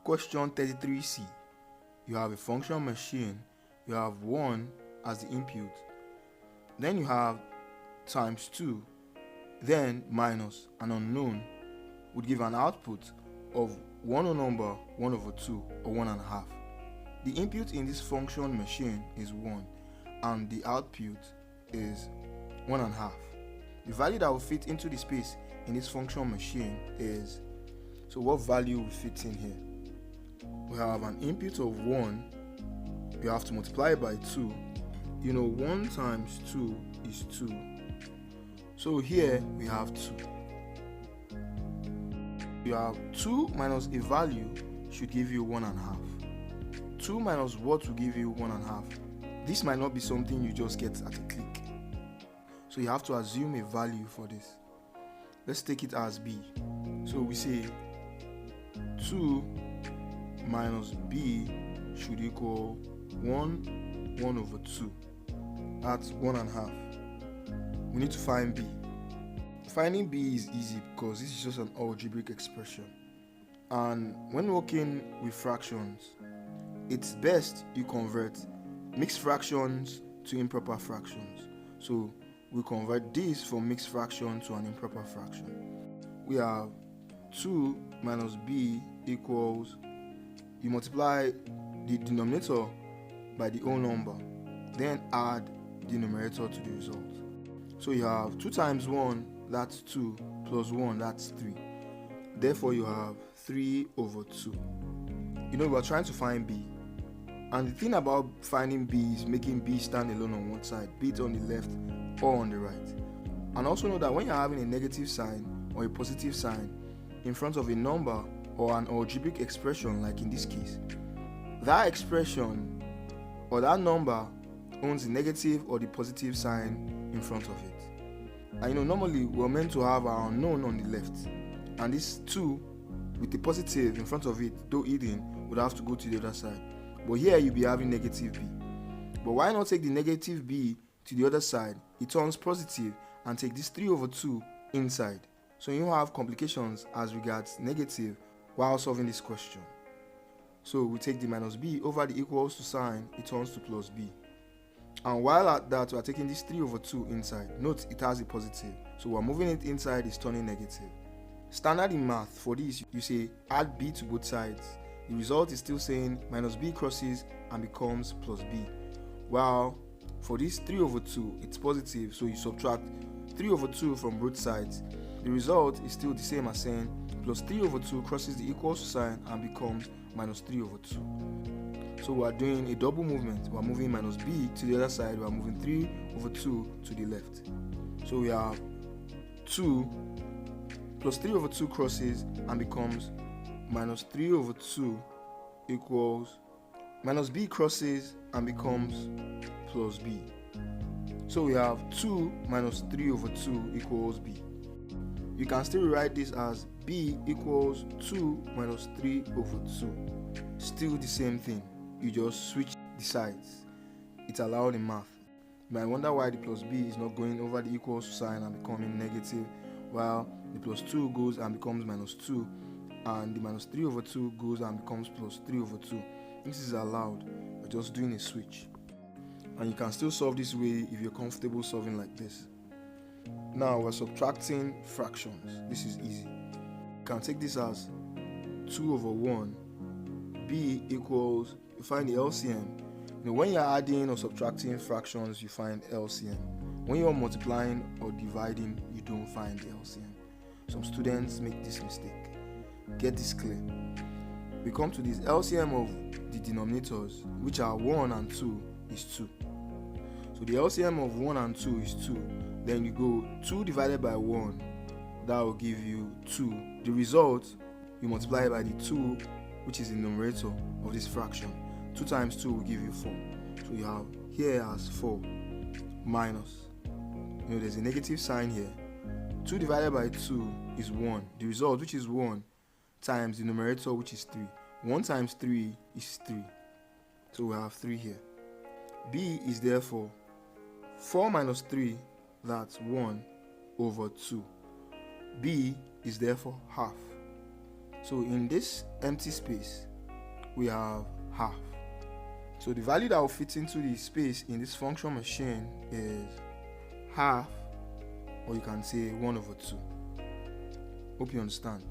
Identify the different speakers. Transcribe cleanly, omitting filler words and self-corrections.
Speaker 1: question 33C, you have a function machine, you have 1 as the input, then you have times 2, then minus an unknown would give an output of one whole number 1/2 or 1.5. The input in this function machine is 1 and the output is 1.5. The value that will fit into the space in this function machine is, so what value will fit in here? We have an input of 1, we have to multiply it by 2. 1 times 2 is 2. So here we have 2. You have 2 minus a value should give you 1.5. 2 minus what will give you 1.5? This might not be something you just get at a click. So you have to assume a value for this. Let's take it as b. So we say 2 minus b should equal 1/2. That's 1.5. We need to find b. Finding b is easy because this is just an algebraic expression. And when working with fractions, it's best you convert mixed fractions to improper fractions. So we convert this from mixed fraction to an improper fraction. We have 2 minus b equals, you multiply the denominator by the whole number, then add the numerator to the result. So you have 2 times 1, that's 2, plus 1, that's 3. Therefore you have 3/2. We're trying to find b. And the thing about finding b is making b stand alone on one side, be it on the left or on the right. And also know that when you're having a negative sign or a positive sign in front of a number or an algebraic expression, like in this case, that expression or that number owns the negative or the positive sign in front of it. And normally we're meant to have our unknown on the left, and this 2 with the positive in front of it, though hidden, would have to go to the other side. But here you'll be having negative b. But why not take the negative b to the other side? It turns positive, and take this 3/2 inside. So you don't have complications as regards negative while solving this question. So we take the minus b over the equals to sign, it turns to plus b. And while at that, we are taking this 3/2 inside. Note it has a positive, so we're moving it inside, it's turning negative. Standard in math for this, you say add b to both sides. The result is still saying minus b crosses and becomes plus b. While for this 3/2, it's positive, so you subtract 3/2 from both sides. The result is still the same as saying plus 3/2 crosses the equals sign and becomes minus 3/2. So we are doing a double movement. We are moving minus b to the other side, we are moving 3/2 to the left. So we have 2 plus 3/2 crosses and becomes minus 3/2 equals minus b crosses and becomes plus b. So we have 2 minus 3/2 equals b. You can still write this as b equals 2 minus 3/2. Still the same thing, you just switch the sides. It's allowed in math. You might wonder why the plus b is not going over the equals sign and becoming negative, while the plus 2 goes and becomes minus 2, and the minus 3/2 goes and becomes plus 3/2. This is allowed. We're just doing a switch. And you can still solve this way if you're comfortable solving like this. Now we're subtracting fractions. This is easy. You can take this as 2/1. b equals, you find the LCM. When you're adding or subtracting fractions, you find LCM. When you're multiplying or dividing, you don't find the LCM. Some students make this mistake. Get this clear. We come to this LCM of the denominators, which are 1 and 2, is 2. So the LCM of 1 and 2 is 2. Then you go 2 divided by 1, that will give you 2. The result, you multiply by the 2, which is the numerator of this fraction. 2 times 2 will give you 4. So you have here as 4 minus, there's a negative sign here. 2 divided by 2 is 1. The result, which is 1, times the numerator, which is 3. 1 times 3 is 3. So we have 3 here. b is therefore 4 minus 3, that's 1/2. b is therefore half. So in this empty space, we have half. So the value that will fit into the space in this function machine is half, or you can say 1/2. Hope you understand.